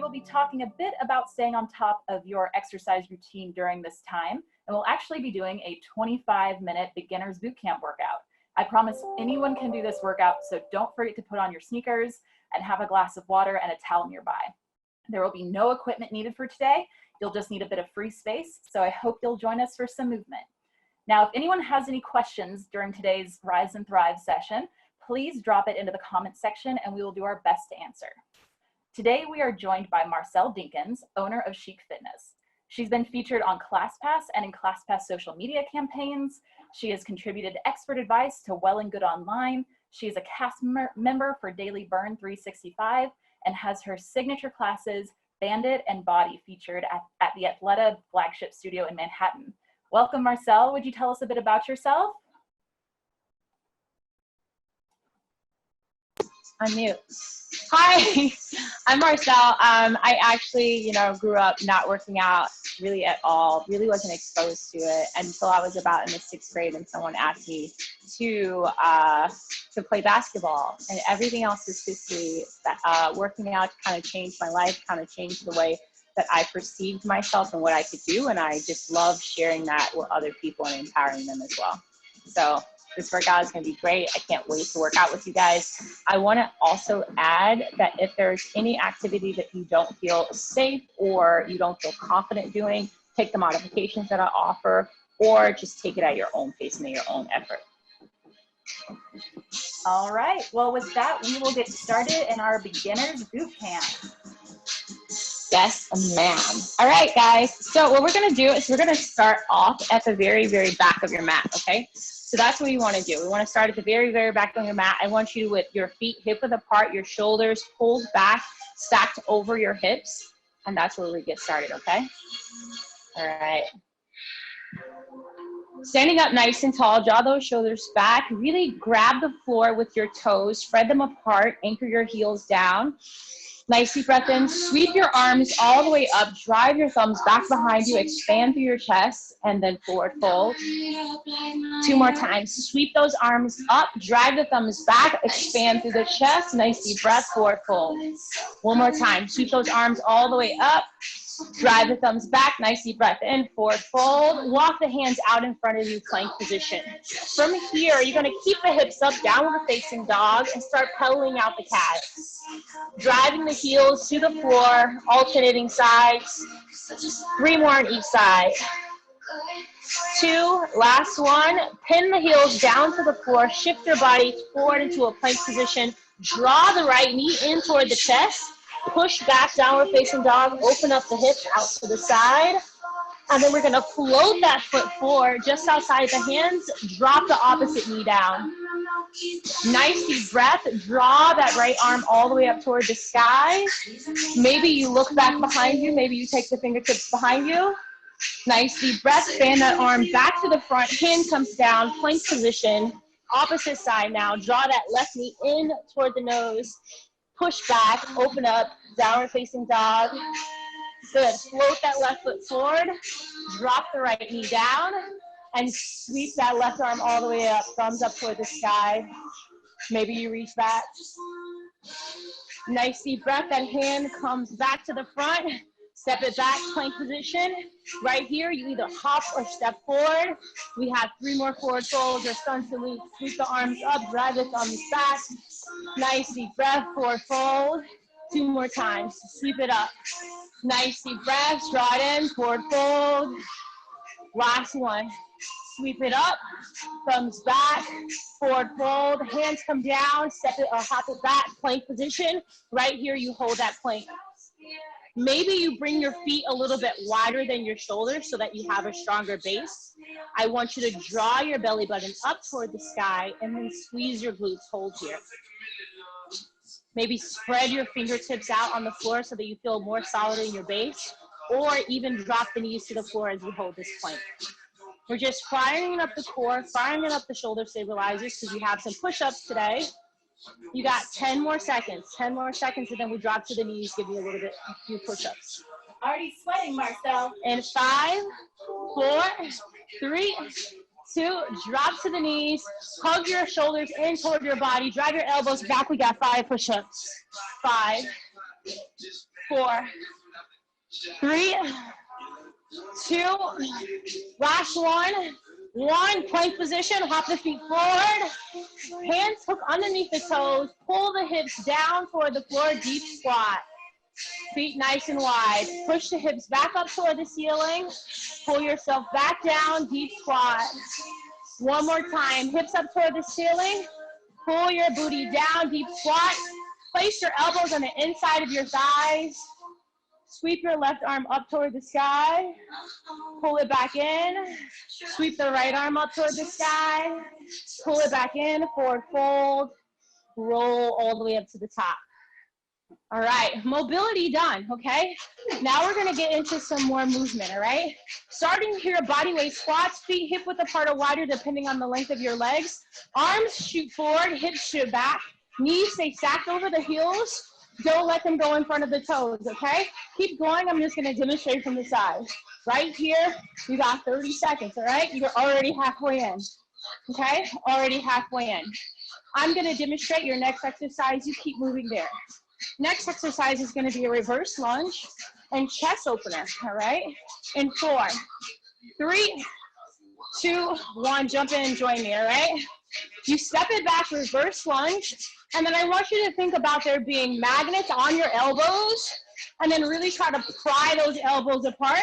will be talking a bit about staying on top of your exercise routine during this time, and we'll actually be doing a 25-minute beginner's bootcamp workout. I promise anyone can do this workout, so don't forget to put on your sneakers and have a glass of water and a towel nearby. There will be no equipment needed for today. You'll just need a bit of free space, so I hope you'll join us for some movement. Now, if anyone has any questions during today's Rise and Thrive session, please drop it into the comments section and we will do our best to answer. Today, we are joined by Marcel Dinkins, owner of Sheik Fitness. She's been featured on ClassPass and in ClassPass social media campaigns. She has contributed expert advice to Well and Good Online. She is a cast member for Daily Burn 365 and has her signature classes, Bandit and Body, featured at the Athleta flagship studio in Manhattan. Welcome, Marcel. Would you tell us a bit about yourself? Unmute. Hi, I'm Marcel. I actually, grew up not working out really at all. Really wasn't exposed to it until I was about in the 6th grade, and someone asked me to play basketball, and everything else is history. Working out kind of changed my life, kind of changed the way that I perceived myself and what I could do, and I just love sharing that with other people and empowering them as well. So this workout is going to be great. I can't wait to work out with you guys. I want to also add that if there's any activity that you don't feel safe or you don't feel confident doing, take the modifications that I offer, or just take it at your own pace and at your own effort. All right. Well, with that, we will get started in our beginner's boot camp. Yes, ma'am. All right, guys. So what we're going to do is we're going to start off at the very, very back of your mat, okay? So that's what we want to do. We want to start at the very, very back of your mat. I want you with your feet hip width apart, your shoulders pulled back, stacked over your hips, and that's where we get started, okay? All right. Standing up nice and tall, draw those shoulders back. Really grab the floor with your toes, spread them apart, anchor your heels down. Nice deep breath in, sweep your arms all the way up, drive your thumbs back behind you, expand through your chest, and then forward fold. 2 more times. Sweep those arms up, drive the thumbs back, expand through the chest, nice deep breath, forward fold. 1 more time. Sweep those arms all the way up, drive the thumbs back, nice deep breath in, forward fold. Walk the hands out in front of you, plank position. From here, you're going to keep the hips up, downward facing dog, and start pedaling out the calves. Driving the heels to the floor, alternating sides. 3 more on each side. 2, last one. Pin the heels down to the floor, shift your body forward into a plank position. Draw the right knee in toward the chest. Push back, downward facing dog, open up the hips out to the side. And then we're gonna float that foot forward just outside the hands, drop the opposite knee down. Nice deep breath, draw that right arm all the way up toward the sky. Maybe you look back behind you, maybe you take the fingertips behind you. Nice deep breath, fan that arm back to the front, hand comes down, plank position. Opposite side now, draw that left knee in toward the nose. Push back, open up, downward facing dog. Good, float that left foot forward, drop the right knee down, and sweep that left arm all the way up, thumbs up toward the sky. Maybe you reach back. Nice deep breath, that hand comes back to the front, step it back, plank position. Right here, you either hop or step forward. We have 3 more forward folds or sun salute. Sweep the arms up, drive the thumbs back. Nice deep breath, forward fold. 2 more times, sweep it up. Nice deep breath, draw it in, forward fold. Last one, sweep it up, thumbs back, forward fold, hands come down, step it or hop it back, plank position. Right here, you hold that plank. Maybe you bring your feet a little bit wider than your shoulders so that you have a stronger base. I want you to draw your belly button up toward the sky and then squeeze your glutes, hold here. Maybe spread your fingertips out on the floor so that you feel more solid in your base, or even drop the knees to the floor as you hold this plank. We're just firing up the core, firing up the shoulder stabilizers because we have some push-ups today. You got 10 more seconds, 10 more seconds, and then we drop to the knees, give you a few push-ups. Already sweating, Marcel. In 5, 4, 3, 2, drop to the knees, hug your shoulders in toward your body, drive your elbows back. We got 5 push-ups. 5, 4, 3, 2, last one. 1, plank position, hop the feet forward. Hands hook underneath the toes. Pull the hips down toward the floor, deep squat. Feet nice and wide. Push the hips back up toward the ceiling. Pull yourself back down, deep squat. One more time, hips up toward the ceiling. Pull your booty down, deep squat. Place your elbows on the inside of your thighs. Sweep your left arm up toward the sky. Pull it back in. Sweep the right arm up toward the sky. Pull it back in, forward fold. Roll all the way up to the top. All right, mobility done, okay? Now we're gonna get into some more movement, all right? Starting here, body weight squats, feet hip width apart or wider depending on the length of your legs. Arms shoot forward, hips shoot back. Knees stay stacked over the heels. Don't let them go in front of the toes, okay? Keep going, I'm just gonna demonstrate from the side. Right here, you got 30 seconds, all right? You're already halfway in, okay? Already halfway in. I'm gonna demonstrate your next exercise, you keep moving there. Next exercise is gonna be a reverse lunge and chest opener, all right? In 4, 3, 2, 1, jump in and join me, all right? You step it back, reverse lunge, and then I want you to think about there being magnets on your elbows, and then really try to pry those elbows apart.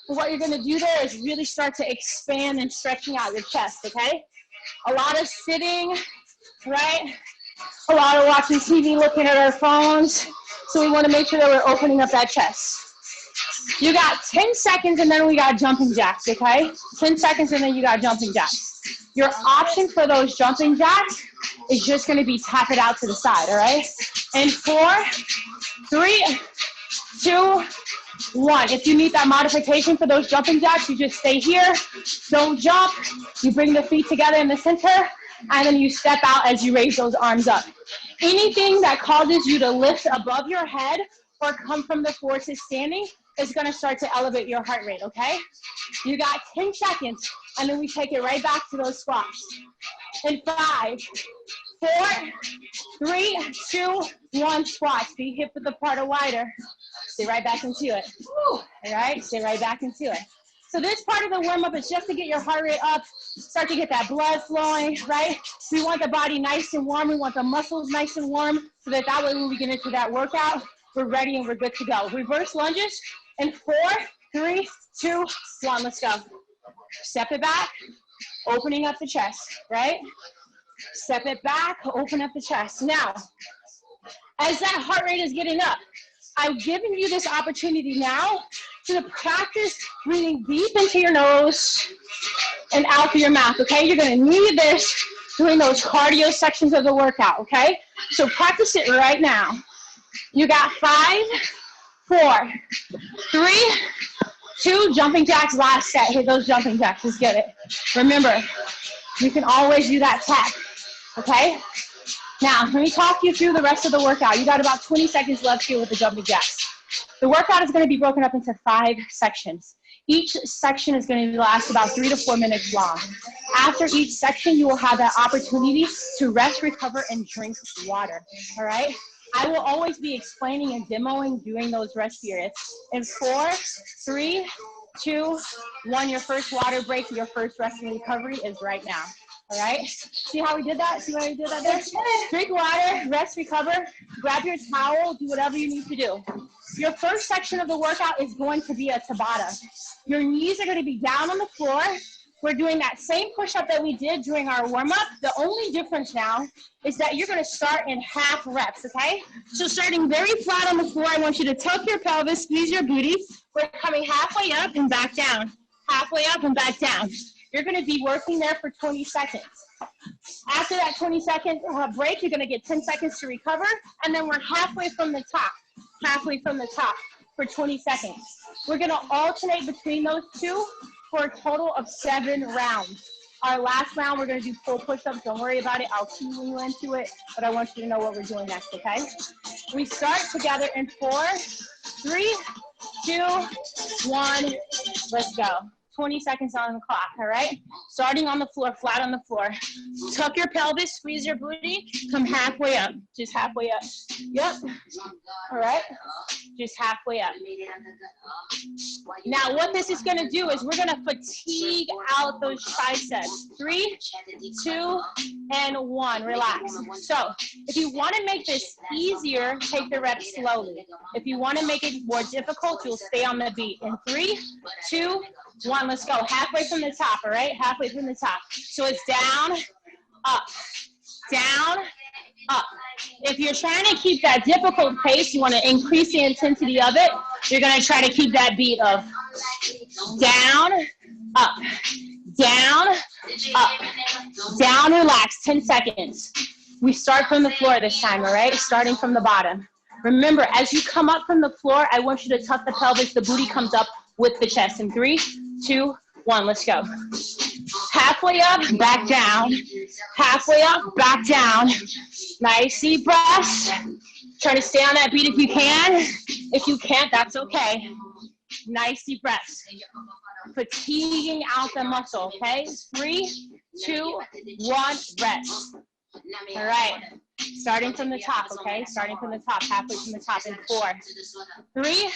And what you're gonna do there is really start to expand and stretching out your chest, okay? A lot of sitting, right? A lot of watching TV, looking at our phones. So we wanna make sure that we're opening up that chest. You got 10 seconds and then we got jumping jacks, okay? 10 seconds and then you got jumping jacks. Your option for those jumping jacks is just gonna be tap it out to the side, all right? And 4, 3, 2, 1. If you need that modification for those jumping jacks, you just stay here, don't jump. You bring the feet together in the center, and then you step out as you raise those arms up. Anything that causes you to lift above your head or come from the floor to standing is gonna start to elevate your heart rate, okay? You got 10 seconds, and then we take it right back to those squats. In 5, 4, 3, 2, 1, squats. Feet hip width apart or wider. Stay right back into it. All right, stay right back into it. So this part of the warm-up is just to get your heart rate up, start to get that blood flowing, right? We want the body nice and warm. We want the muscles nice and warm so that way when we get into that workout, we're ready and we're good to go. Reverse lunges in 4, 3, 2, 1, let's go. Step it back, opening up the chest, right? Step it back, open up the chest. Now, as that heart rate is getting up, I've given you this opportunity now to practice breathing deep into your nose and out through your mouth, okay? You're gonna need this during those cardio sections of the workout, okay? So practice it right now. You got 5, 4, 3, 2, jumping jacks, last set. Hit those jumping jacks, let's get it. Remember, you can always do that tap, okay? Now, let me talk you through the rest of the workout. You got about 20 seconds left here with the jumping jacks. The workout is going to be broken up into 5 sections. Each section is going to last about 3 to 4 minutes long. After each section, you will have that opportunity to rest, recover, and drink water, all right? I will always be explaining and demoing during those rest periods. In 4, 3, 2, 1, your first water break, your first rest and recovery is right now. All right, see how we did that? See how we did that there? Drink water, rest, recover, grab your towel, do whatever you need to do. Your first section of the workout is going to be a Tabata. Your knees are going to be down on the floor. We're doing that same push-up that we did during our warm-up. The only difference now is that you're going to start in half reps, okay? So starting very flat on the floor, I want you to tuck your pelvis, squeeze your booty. We're coming halfway up and back down. Halfway up and back down. You're going to be working there for 20 seconds. After that 20-second break, you're going to get 10 seconds to recover, and then we're halfway from the top for 20 seconds. We're going to alternate between those two for a total of 7 rounds. Our last round, we're going to do full push-ups. Don't worry about it. I'll cue you into it, but I want you to know what we're doing next, okay? We start together in 4, 3, 2, 1, let's go. 20 seconds on the clock, all right? Starting on the floor, flat on the floor. Tuck your pelvis, squeeze your booty, come halfway up, just halfway up. Yep, all right, just halfway up. Now what this is gonna do is we're gonna fatigue out those triceps. 3, 2, and 1, relax. So if you wanna make this easier, take the reps slowly. If you wanna make it more difficult, you'll stay on the beat. In 3, 2, 1, let's go. Halfway from the top, all right? Halfway from the top. So it's down, up, down, up. If you're trying to keep that difficult pace, you want to increase the intensity of it, you're going to try to keep that beat of down, up, down, up, down, relax, 10 seconds. We start from the floor this time, all right? Starting from the bottom. Remember, as you come up from the floor, I want you to tuck the pelvis, the booty comes up with the chest. In 3, 2, 1, let's go. Halfway up, back down. Halfway up, back down. Nice deep breaths. Try to stay on that beat if you can. If you can't, that's okay. Nice deep breaths. Fatiguing out the muscle, okay? 3, 2, 1, rest. All right. Starting from the top, okay? Starting from the top, halfway from the top in 4, 3,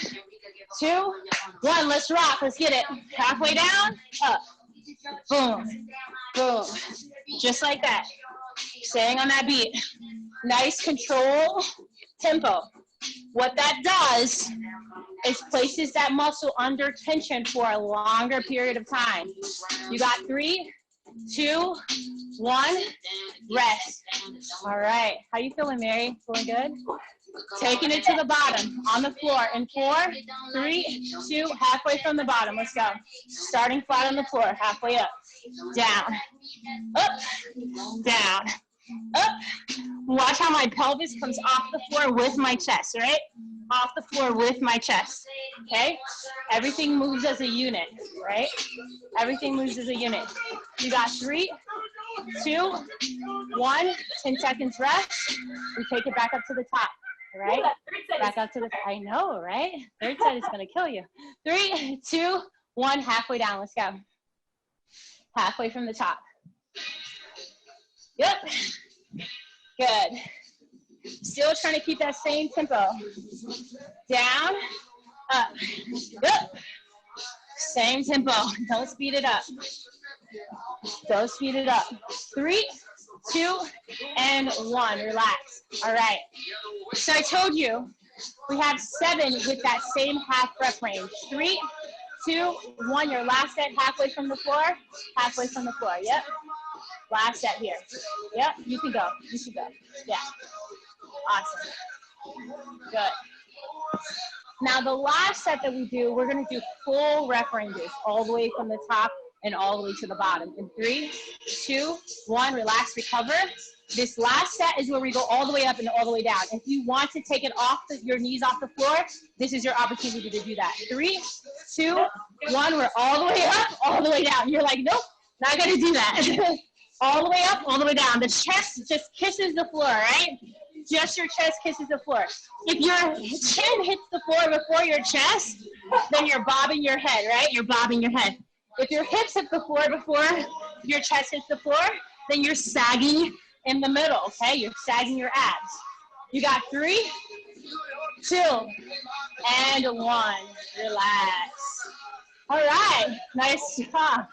2, 1. Let's rock. Let's get it. Halfway down, up. Boom, boom. Just like that. Staying on that beat. Nice control, tempo. What that does is places that muscle under tension for a longer period of time. You got 3, 2, 1, rest. All right. How you feeling, Mary? Feeling good? Taking it to the bottom on the floor in 4, 3, 2, halfway from the bottom. Let's go. Starting flat on the floor, halfway up, down, up, down, up. Watch how my pelvis comes off the floor with my chest, right? Off the floor with my chest, okay? Everything moves as a unit, right? Everything moves as a unit. You got 3, 2, 1, 10 seconds rest. We take it back up to the top. Right? Back up to the, I know, right? Third side is gonna kill you. 3, 2, 1, halfway down, let's go. Halfway from the top. Yep, good. Still trying to keep that same tempo. Down, up, yep. Same tempo, don't speed it up. Don't speed it up. 3, 2, and 1, relax. All right, so I told you we have 7 with that same half rep range. 3, 2, 1, your last set, halfway from the floor, yep. Last set here, yep, you can go, yeah. Awesome, good. Now the last set that we do, we're gonna do full rep ranges, all the way from the top and all the way to the bottom. In 3, 2, 1, relax, recover. This last set is where we go all the way up and all the way down. If you want to take it off your knees off the floor, this is your opportunity to do that. 3, 2, 1, we're all the way up, all the way down. You're like, nope, not gonna do that. All the way up, all the way down. The chest just kisses the floor, right? Just your chest kisses the floor. If your chin hits the floor before your chest, then you're bobbing your head, right? You're bobbing your head. If your hips hit the floor before your chest hits the floor, then you're sagging in the middle, okay? You're sagging your abs. You got 3, 2, and 1. Relax. All right, nice job.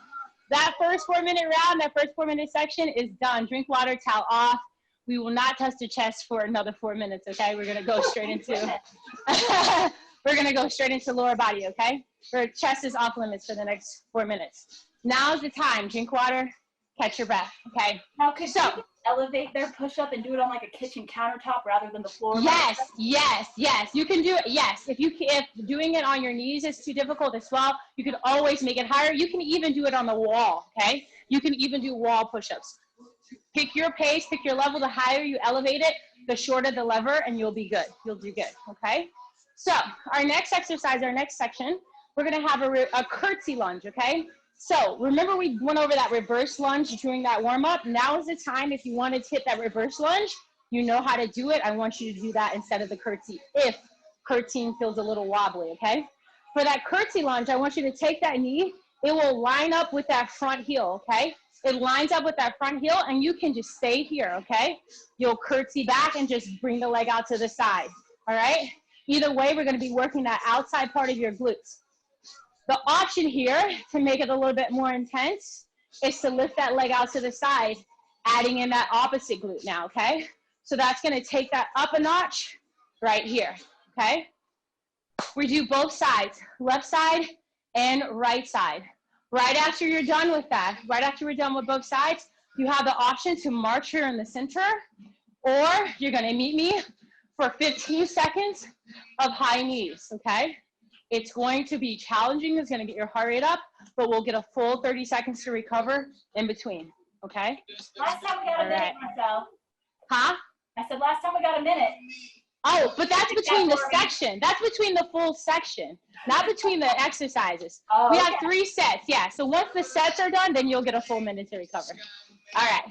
That first 4-minute round, that first 4-minute section is done. Drink water, towel off. We will not touch the chest for another 4 minutes, okay? We're gonna go straight into, lower body, okay? Our chest is off limits for the next 4 minutes. Now's the time. Drink water, catch your breath, okay? Now, could you elevate their push-up and do it on like a kitchen countertop rather than the floor? Yes, yes, yes. You can do it, yes. If doing it on your knees is too difficult as well, you can always make it higher. You can even do it on the wall, okay? You can even do wall push-ups. Pick your pace, pick your level. The higher you elevate it, the shorter the lever, and you'll be good. You'll do good, okay? So our next exercise, our next section, we're gonna have a curtsy lunge, okay? So remember we went over that reverse lunge during that warm-up. Now is the time, if you wanted to hit that reverse lunge, you know how to do it. I want you to do that instead of the curtsy, if curtsying feels a little wobbly, okay? For that curtsy lunge, I want you to take that knee it will line up with that front heel, okay? It lines up with that front heel, and you can just stay here, okay? You'll curtsy back and just bring the leg out to the side, all right? Either way, we're gonna be working that outside part of your glutes. The option here to make it a little bit more intense is to lift that leg out to the side, adding in that opposite glute now, okay? So that's gonna take that up a notch right here, okay? We do both sides, left side and right side. Right after you're done with that, right after we're done with both sides, you have the option to march here in the center, or you're gonna meet me for 15 seconds of high knees, okay? It's going to be challenging, it's gonna get your heart rate up, but we'll get a full 30 seconds to recover in between, okay? Last time we got a minute, Marcel. Huh? I said last time we got a minute. Oh, but that's between the section. That's between the full section, not between the exercises. Oh, we have 3 sets, yeah. So once the sets are done, then you'll get a full minute to recover. All right.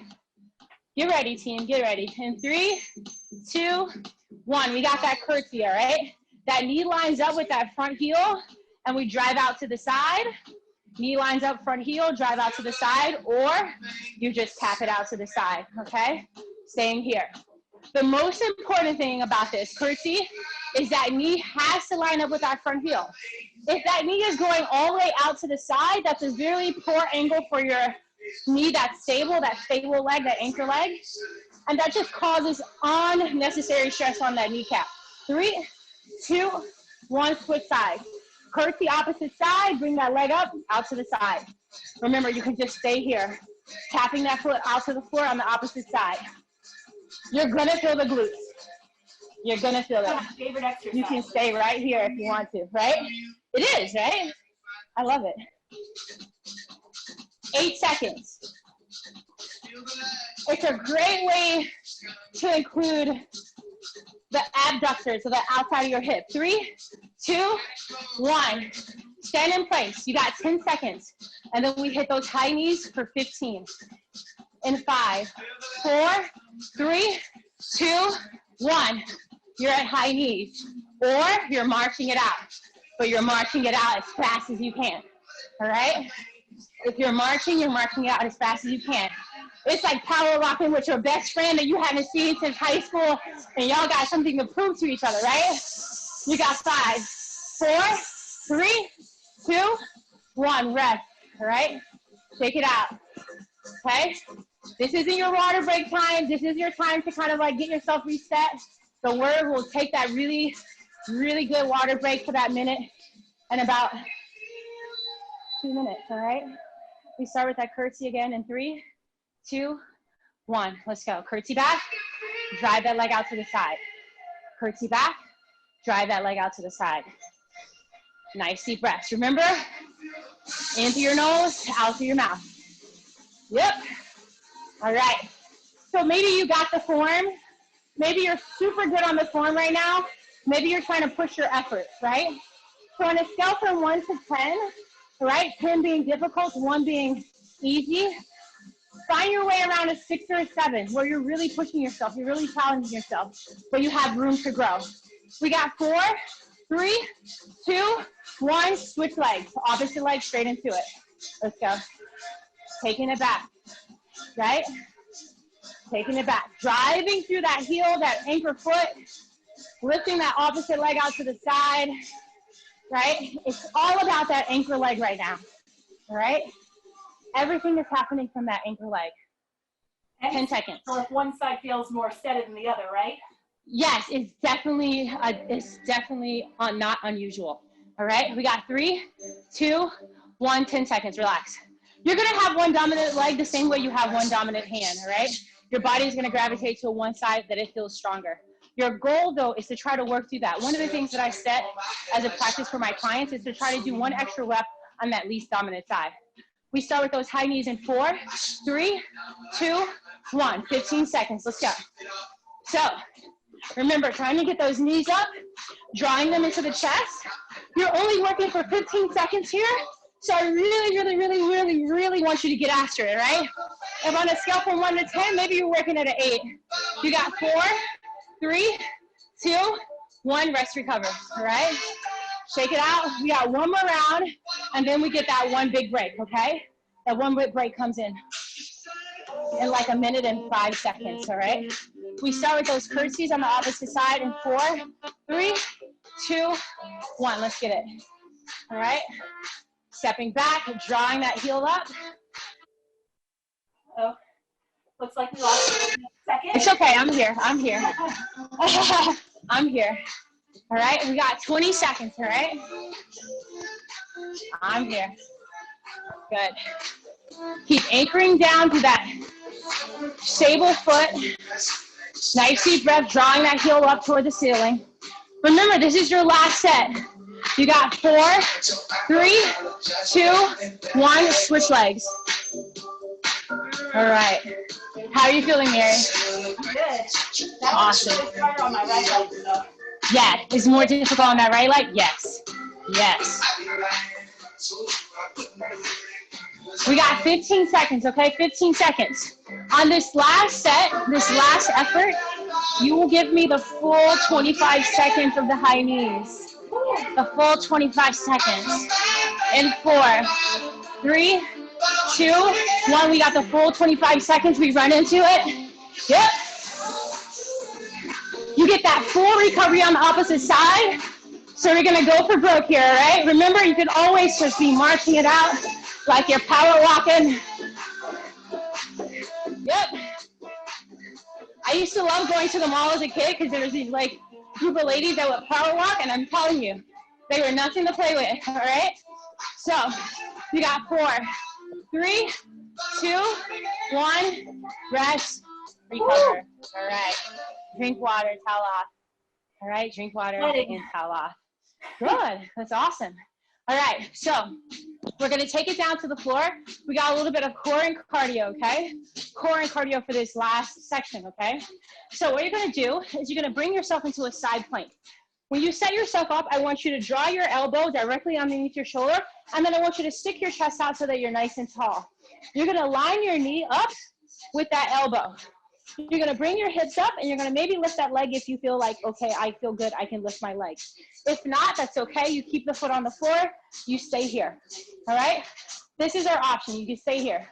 Get ready, team. Get ready. In 3, 2, 1. We got that curtsy, all right? That knee lines up with that front heel, and we drive out to the side. Knee lines up, front heel, drive out to the side, or you just tap it out to the side, okay? Staying here. The most important thing about this curtsy is that knee has to line up with that front heel. If that knee is going all the way out to the side, that's a very poor angle for your knee that's stable, that stable leg, that anchor leg. And that just causes unnecessary stress on that kneecap. 3, 2, 1, switch sides. Curtsy opposite side, bring that leg up, out to the side. Remember, you can just stay here, tapping that foot out to the floor on the opposite side. You're gonna feel the glutes. You're gonna feel it. Favorite exercise. You can stay right here if you want to, right? It is, right? I love it. 8 seconds. It's a great way to include the abductors, so the outside of your hip. 3, 2, 1. Stand in place. You got 10 seconds. And then we hit those high knees for 15. In 5, 4, 3, 2, 1. You're at high knees. Or you're marching it out. But you're marching it out as fast as you can. All right? If you're marching it out as fast as you can. It's like power walking with your best friend that you haven't seen since high school, and y'all got something to prove to each other, right? You got 5, 4, 3, 2, 1. Rest, all right? Take it out, okay? This isn't your water break time. This is your time to kind of like get yourself reset. The word will take that really, really good water break for that minute and about 2 minutes, all right? We start with that curtsy again in 3, 2, 1. Let's go. Curtsy back, drive that leg out to the side. Curtsy back, drive that leg out to the side. Nice deep breaths. Remember, in through your nose, out through your mouth. Yep. All right. So maybe you got the form. Maybe you're super good on the form right now. Maybe you're trying to push your efforts, right? So on a scale from 1 to 10, right, 10 being difficult, 1 being easy, find your way around a 6 or a 7 where you're really pushing yourself, you're really challenging yourself, but you have room to grow. We got 4, 3, 2, 1, switch legs. Opposite leg straight into it. Let's go. Taking it back, right? Taking it back. Driving through that heel, that anchor foot, lifting that opposite leg out to the side, right? It's all about that anchor leg right now, all right? Everything is happening from that anchor leg. 10 seconds. So if one side feels more steady than the other, right? Yes, it's definitely not unusual. All right, we got 3, 2, 1, 10 seconds, relax. You're gonna have one dominant leg the same way you have one dominant hand, all right? Your body is gonna gravitate to one side that it feels stronger. Your goal though is to try to work through that. One of the things that I set as a practice for my clients is to try to do 1 extra rep on that least dominant side. We start with those high knees in 4, 3, 2, 1. 15 seconds, let's go. So, remember, trying to get those knees up, drawing them into the chest. You're only working for 15 seconds here, so I really want you to get after it, right? If on a scale from 1 to 10, maybe you're working at an 8. You got 4, 3, 2, 1, rest, recover, all right? Shake it out. We got 1 more round. and then we get that one big break, okay? That one big break comes in like 1 minute and 5 seconds, all right? We start with those curtsies on the opposite side in 4, 3, 2, 1. Let's get it. All right? Stepping back, drawing that heel up. Oh, looks like we lost a second. It's okay, I'm here, I'm here. I'm here. All right, we got 20 seconds, all right? I'm here. Good. Keep anchoring down to that stable foot. Nice deep breath, drawing that heel up toward the ceiling. Remember, this is your last set. You got 4, 3, 2, 1, switch legs. All right. How are you feeling, Mary? Good. Awesome. Harder on my right leg, so. Yeah, is more difficult on that right leg? Yes. Yes. We got 15 seconds, okay? 15 seconds. On this last set, this last effort, you will give me the full 25 seconds of the high knees. The full 25 seconds. In 4, 3, 2, 1. We got the full 25 seconds. We run into it. Yep. You get that full recovery on the opposite side. So we're gonna go for broke here, all right? Remember, you can always just be marching it out like you're power walking. Yep. I used to love going to the mall as a kid because there was these like group of ladies that would power walk, and I'm telling you, they were nothing to play with, all right? So you got 4, 3, 2, 1, rest, recover, all right? Drink water, towel off. All right, drink water and towel off. Good, that's awesome. All right, so we're gonna take it down to the floor. We got a little bit of core and cardio, okay? Core and cardio for this last section, okay? So what you're gonna do is you're gonna bring yourself into a side plank. When you set yourself up, I want you to draw your elbow directly underneath your shoulder, and then I want you to stick your chest out so that you're nice and tall. You're gonna line your knee up with that elbow. You're gonna bring your hips up, and you're gonna maybe lift that leg if you feel like, okay, I feel good, I can lift my leg. If not, that's okay. You keep the foot on the floor, you stay here, all right? This is our option, you can stay here.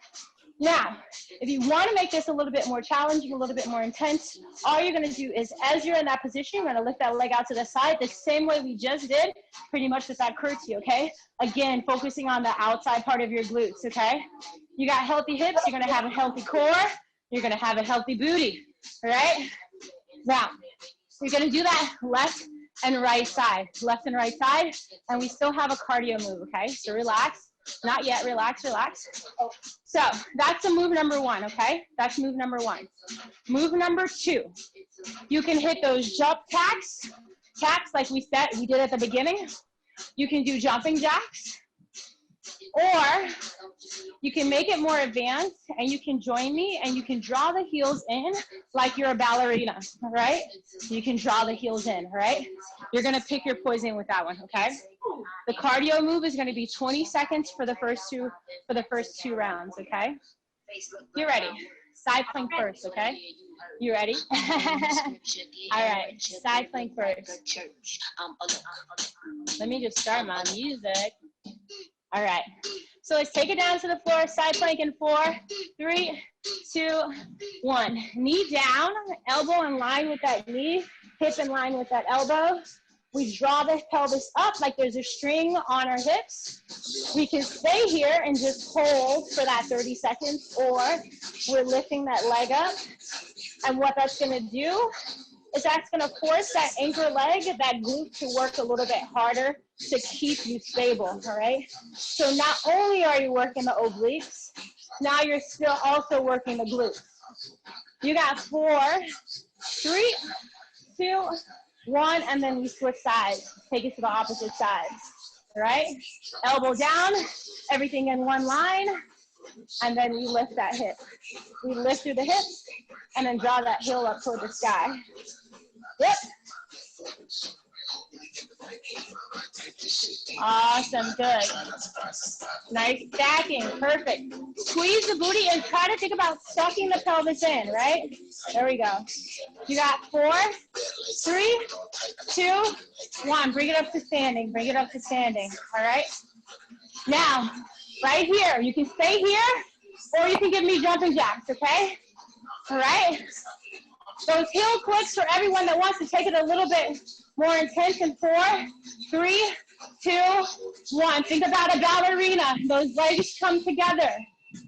Now, if you wanna make this a little bit more challenging, a little bit more intense, all you're gonna do is, as you're in that position, you're gonna lift that leg out to the side, the same way we just did, pretty much with that curtsy, okay? Again, focusing on the outside part of your glutes, okay? You got healthy hips, you're gonna have a healthy core, you're gonna have a healthy booty, all right? Now, you're gonna do that left and right side, and we still have a cardio move, okay? So relax, not yet, relax, relax. So that's the move number 1, okay? That's move number 1. Move number 2, you can hit those jump taps like we did at the beginning. You can do jumping jacks, or you can make it more advanced and you can join me and you can draw the heels in like you're a ballerina, all right? You can draw the heels in, all right? You're gonna pick your poison with that one, okay? The cardio move is gonna be 20 seconds for the first two rounds, okay? Get ready. Side plank first, okay? You ready? All right, side plank first. Let me just start my music. All right, so let's take it down to the floor, side plank in 4, 3, 2, 1. Knee down, elbow in line with that knee, hip in line with that elbow. We draw the pelvis up like there's a string on our hips. We can stay here and just hold for that 30 seconds, or we're lifting that leg up. And what that's gonna do is that's gonna force that anchor leg, that glute, to work a little bit harder to keep you stable, all right? So not only are you working the obliques, now you're still also working the glutes. You got 4, 3, 2, 1, and then we switch sides. Take it to the opposite side, all right? Elbow down, everything in one line, and then we lift that hip. We lift through the hips, and then draw that heel up toward the sky. Yep. Awesome, good. Nice stacking, perfect. Squeeze the booty and try to think about sucking the pelvis in, right? There we go. You got 4, 3, 2, 1. Bring it up to standing, bring it up to standing, all right? Now, right here, you can stay here or you can give me jumping jacks, okay? All right? Those heel clicks for everyone that wants to take it a little bit more intense in 4, 3, 2, 1. Think about a ballerina. Those legs come together.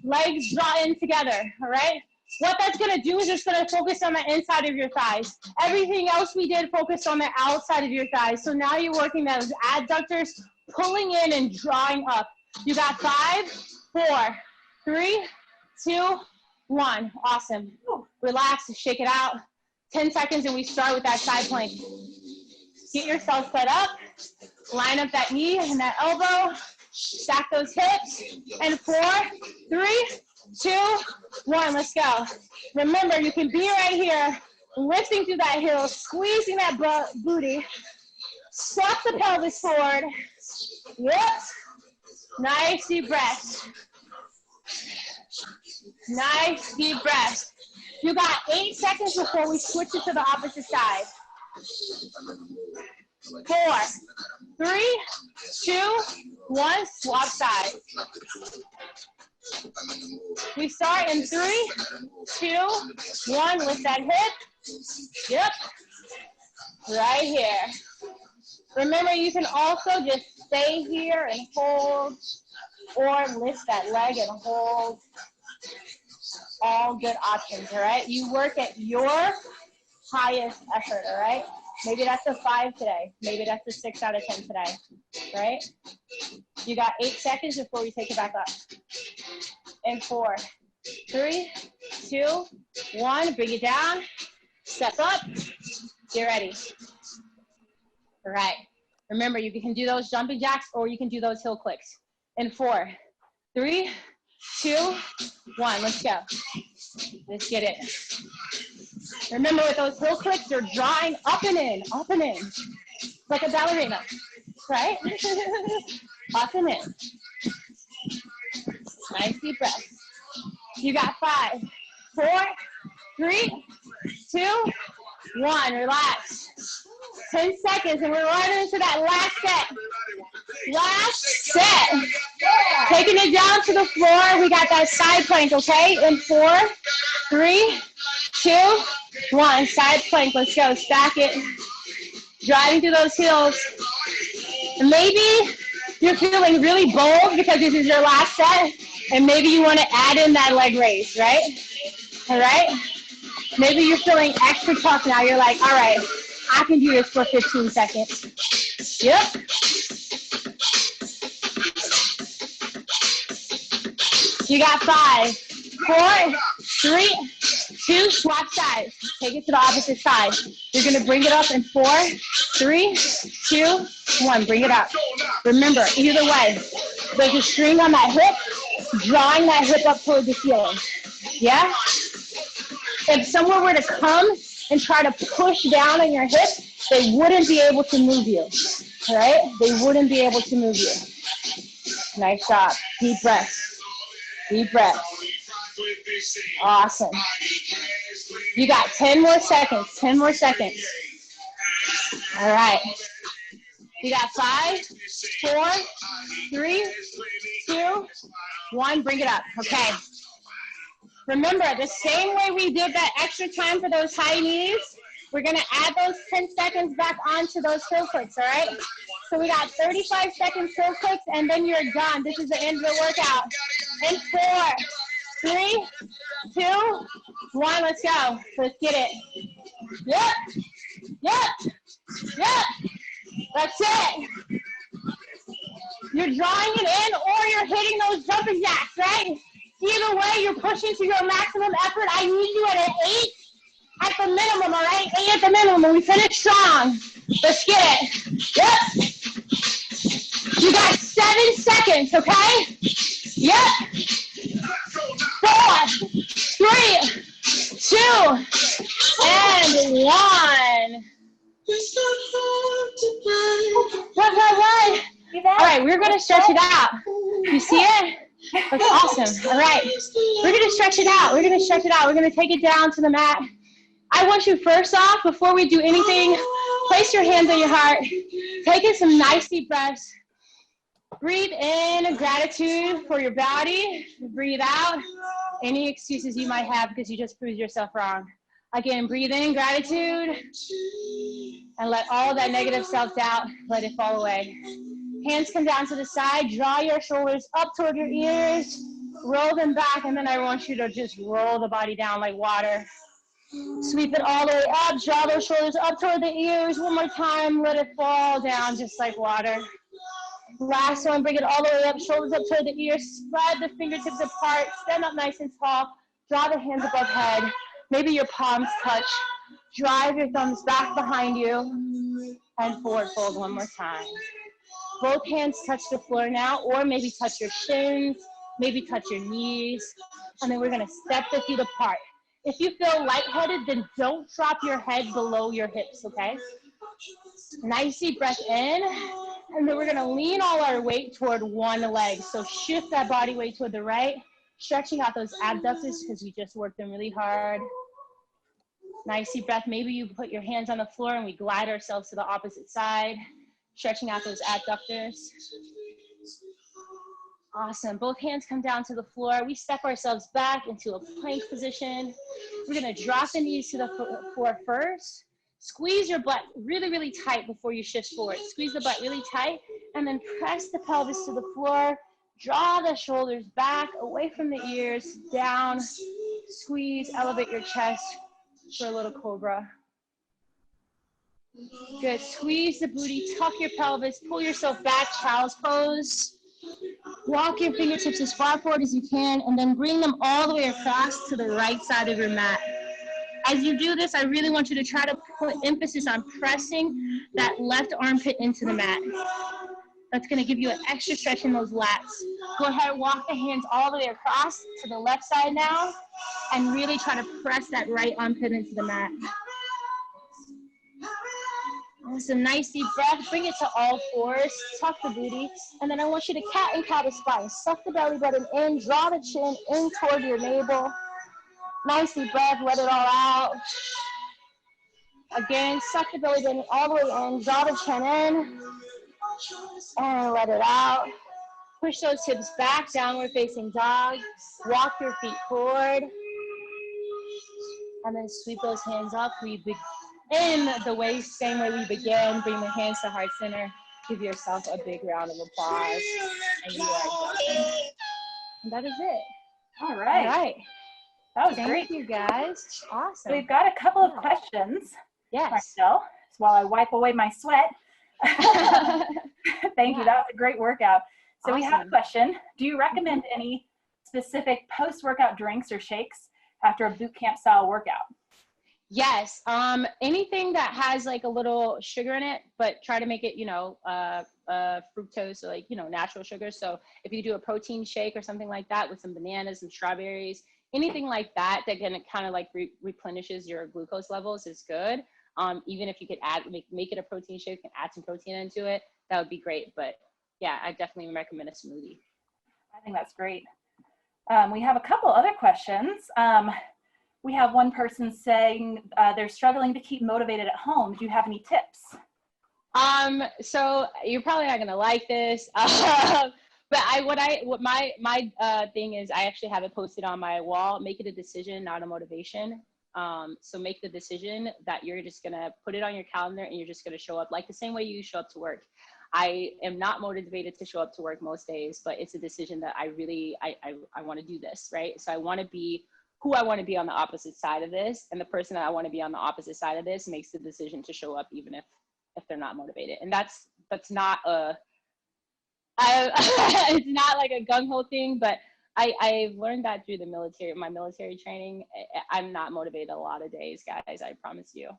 Legs draw in together, all right? What that's gonna do is it's gonna focus on the inside of your thighs. Everything else we did focused on the outside of your thighs. So now you're working those adductors, pulling in and drawing up. You got 5, 4, 3, 2, 1. Awesome. Relax, shake it out. 10 seconds and we start with that side plank. Get yourself set up. Line up that knee and that elbow. Stack those hips. And 4, 3, 2, 1. Let's go. Remember, you can be right here, lifting through that heel, squeezing that booty. Suck the pelvis forward. Yep. Nice deep breaths. Nice deep breaths. You got 8 seconds before we switch it to the opposite side. 4, 3, 2, 1. Swap sides. We start in 3, 2, 1. Lift that hip. Yep. Right here. Remember, you can also just stay here and hold, or lift that leg and hold. All good options, all right? You work at your highest effort, all right? Maybe that's a 5 today. Maybe that's a 6 out of 10 today, right? You got 8 seconds before we take it back up. And 4, 3, 2, 1. Bring it down. Step up. Get ready. All right. Remember, you can do those jumping jacks or you can do those heel clicks. In 4, 3, 2, 1. Let's go. Let's get it. Remember, with those heel clicks, you're drawing up and in, like a ballerina, right? Up and in. Nice deep breath. You got 5, 4, 3, 2, 1. Relax. 10 seconds, and we're running into that last set. Last set. Taking it down to the floor. We got that side plank, okay? In 4, 3, 2, 1. Side plank. Let's go. Stack it. Driving through those heels. And maybe you're feeling really bold because this is your last set, and maybe you want to add in that leg raise, right? All right? Maybe you're feeling extra tough now. You're like, all right, I can do this for 15 seconds. Yep. You got 5, 4, 3, 2, swap sides. Take it to the opposite side. You're gonna bring it up in 4, 3, 2, 1. Bring it up. Remember, either way, there's a string on that hip, drawing that hip up toward the ceiling. Yeah? If someone were to come and try to push down on your hip, they wouldn't be able to move you, right? They wouldn't be able to move you. Nice job. Deep breaths. Deep breaths. Awesome. You got 10 more seconds. 10 more seconds. All right. You got 5, 4, 3, 2, 1. Bring it up. Okay. Remember, the same way we did that extra time for those high knees, we're going to add those 10 seconds back onto those heel clicks, all right? So we got 35 seconds heel clicks, and then you're done. This is the end of the workout. In 4, 3, 2, 1. Let's go. Let's get it. Yep. Yep. Yep. That's it. You're drawing it in or you're hitting those jumping jacks, right? Either way, you're pushing to your maximum effort. I need you at an 8 at the minimum, all right? 8 at the minimum, and we finish strong. Let's get it. Yep. You got 7 seconds, okay? Yep. 4, 3, 2, and 1. What? All right, we're going to stretch it out. You see it? That's awesome. All right. We're going to stretch it out. We're going to stretch it out. We're going to take it down to the mat. I want you first off, before we do anything, place your hands on your heart. Take in some nice deep breaths. Breathe in, gratitude for your body. Breathe out, any excuses you might have because you just proved yourself wrong. Again, breathe in, gratitude, and let all that negative self-doubt, let it fall away. Hands come down to the side, draw your shoulders up toward your ears, roll them back, and then I want you to just roll the body down like water. Sweep it all the way up, draw those shoulders up toward the ears. One more time, let it fall down just like water. Last one, bring it all the way up, shoulders up toward the ears, spread the fingertips apart, stand up nice and tall, draw the hands above head. Maybe your palms touch. Drive your thumbs back behind you and forward fold one more time. Both hands touch the floor now, or maybe touch your shins, maybe touch your knees, and then we're gonna step the feet apart. If you feel lightheaded, then don't drop your head below your hips, okay? Nice deep breath in, and then we're gonna lean all our weight toward one leg. So shift that body weight toward the right, stretching out those abductors because we just worked them really hard. Nice deep breath. Maybe you put your hands on the floor and we glide ourselves to the opposite side, stretching out those adductors. Awesome. Both hands come down to the floor. We step ourselves back into a plank position. We're going to drop the knees to the floor first. Squeeze your butt really, really tight before you shift forward. Squeeze the butt really tight and then press the pelvis to the floor. Draw the shoulders back, away from the ears, down, squeeze, elevate your chest for a little cobra. Good, squeeze the booty, tuck your pelvis, pull yourself back, child's pose. Walk your fingertips as far forward as you can, and then bring them all the way across to the right side of your mat. As you do this, I really want you to try to put emphasis on pressing that left armpit into the mat. That's gonna give you an extra stretch in those lats. Go ahead, walk the hands all the way across to the left side now, and really try to press that right armpit into the mat. Awesome, nice deep breath. Bring it to all fours, tuck the booty, and then I want you to cat and cow the spine. Suck the belly button in, draw the chin in toward your navel. Nice deep breath, let it all out. Again, suck the belly button all the way in, draw the chin in, and let it out. Push those hips back, downward facing dog. Walk your feet forward. And then sweep those hands up. We begin the way, same way we began. Bring the hands to heart center. Give yourself a big round of applause. And you are done. And that is it. All right. All right. That was great. Thank you, guys. Awesome. So we've got a couple of questions. Yes. Marcel, while I wipe away my sweat. Thank you. That was a great workout. So we have a question. Do you recommend any specific post-workout drinks or shakes after a boot camp style workout? Yes. Anything that has like a little sugar in it, but try to make it, fructose, or like, natural sugar. So if you do a protein shake or something like that with some bananas and strawberries, anything like that can kind of like replenishes your glucose levels is good. Even if you could make it a protein shake and add some protein into it, that would be great. But yeah, I definitely recommend a smoothie. I think that's great. We have a couple other questions. We have one person saying they're struggling to keep motivated at home. Do you have any tips? So you're probably not gonna like this, but my thing is, I actually have it posted on my wall. Make it a decision, not a motivation. So make the decision that you're just gonna put it on your calendar and you're just gonna show up like the same way you show up to work. I am not motivated to show up to work most days, but it's a decision that I want to do this, right? So I want to be who I want to be on the opposite side of this, and the person that I want to be on the opposite side of this makes the decision to show up even if they're not motivated. And that's not it's not like a gung-ho thing, but I've learned that through my military training. I'm not motivated a lot of days, guys, I promise you.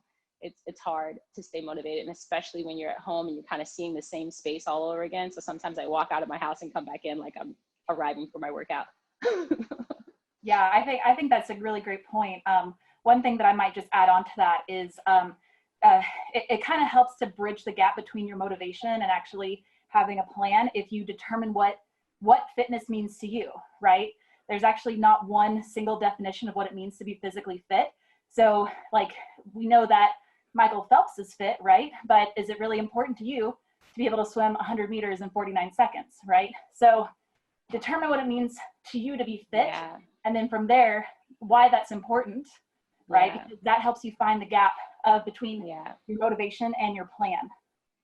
It's hard to stay motivated, and especially when you're at home and you're kind of seeing the same space all over again. So sometimes I walk out of my house and come back in like I'm arriving for my workout. Yeah, I think that's a really great point. One thing that I might just add on to that is it kind of helps to bridge the gap between your motivation and actually having a plan if you determine what fitness means to you, right? There's actually not one single definition of what it means to be physically fit. So like we know that Michael Phelps is fit, right? But is it really important to you to be able to swim 100 meters in 49 seconds, right? So determine what it means to you to be fit. Yeah. And then from there, why that's important, right? Yeah. Because that helps you find the gap between Yeah. your motivation and your plan.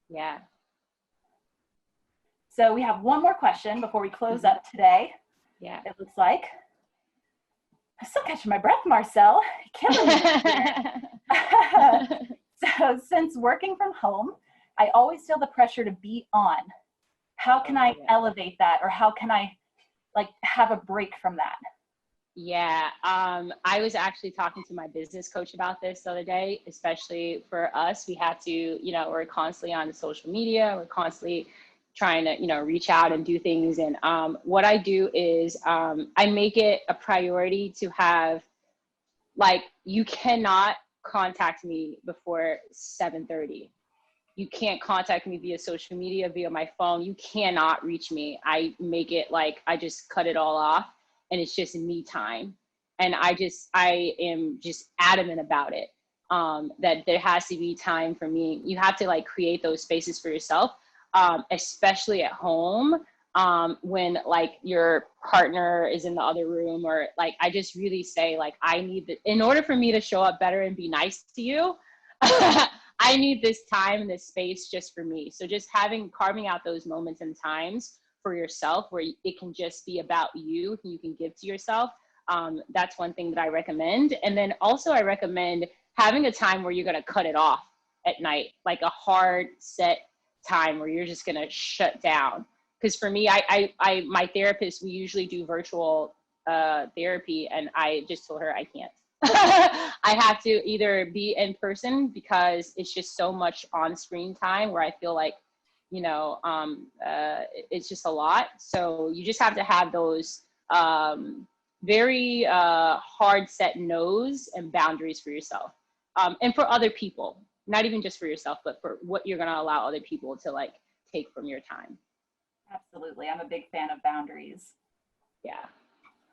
Yeah. So we have one more question before we close up today. Yeah. It looks like. I'm still catching my breath, Marcel. You're killing me. So since working from home, I always feel the pressure to be on. How can I elevate that, or how can I like have a break from that? Yeah, I was actually talking to my business coach about this the other day, especially for us. We have to, you know, we're constantly on social media. We're constantly trying to, you know, reach out and do things. And what I do is I make it a priority to have, like, you cannot contact me before 7:30. You can't contact me via social media, via my phone. You cannot reach me. I make it like I just cut it all off, and it's just me time. And I am just adamant about it, that there has to be time for me. You have to like create those spaces for yourself, especially at home, when like your partner is in the other room, or like, I just really say like, in order for me to show up better and be nice to you, I need this time and this space just for me. So just carving out those moments and times for yourself where it can just be about you can give to yourself. That's one thing that I recommend. And then also I recommend having a time where you're going to cut it off at night, like a hard set time where you're just going to shut down. Because for me, my therapist, we usually do virtual therapy, and I just told her I can't. I have to either be in person because it's just so much on screen time where I feel like, you know, it's just a lot. So you just have to have those very hard set no's and boundaries for yourself, and for other people, not even just for yourself, but for what you're going to allow other people to like take from your time. Absolutely. I'm a big fan of boundaries. Yeah.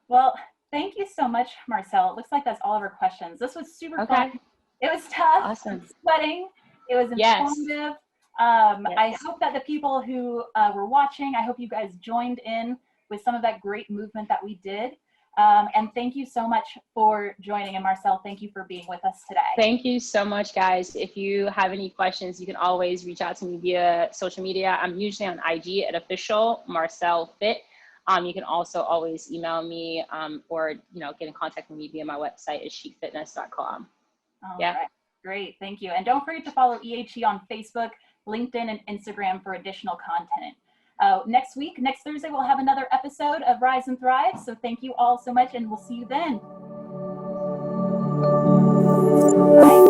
Well, thank you so much, Marcel. It looks like that's all of our questions. This was super fun. It was tough. Awesome. Sweating. It was informative. Yes. I hope that the people who were watching, I hope you guys joined in with some of that great movement that we did. And thank you so much for joining. And Marcel, thank you for being with us today. Thank you so much, guys. If you have any questions, you can always reach out to me via social media. I'm usually on IG at official Marcel Fit. You can also always email me, or, you know, get in contact with me via my website is sheikfitness.com. All right. Great. Thank you. And don't forget to follow EHE on Facebook, LinkedIn, and Instagram for additional content. Next Thursday, we'll have another episode of Rise and Thrive. So thank you all so much, and we'll see you then. Bye.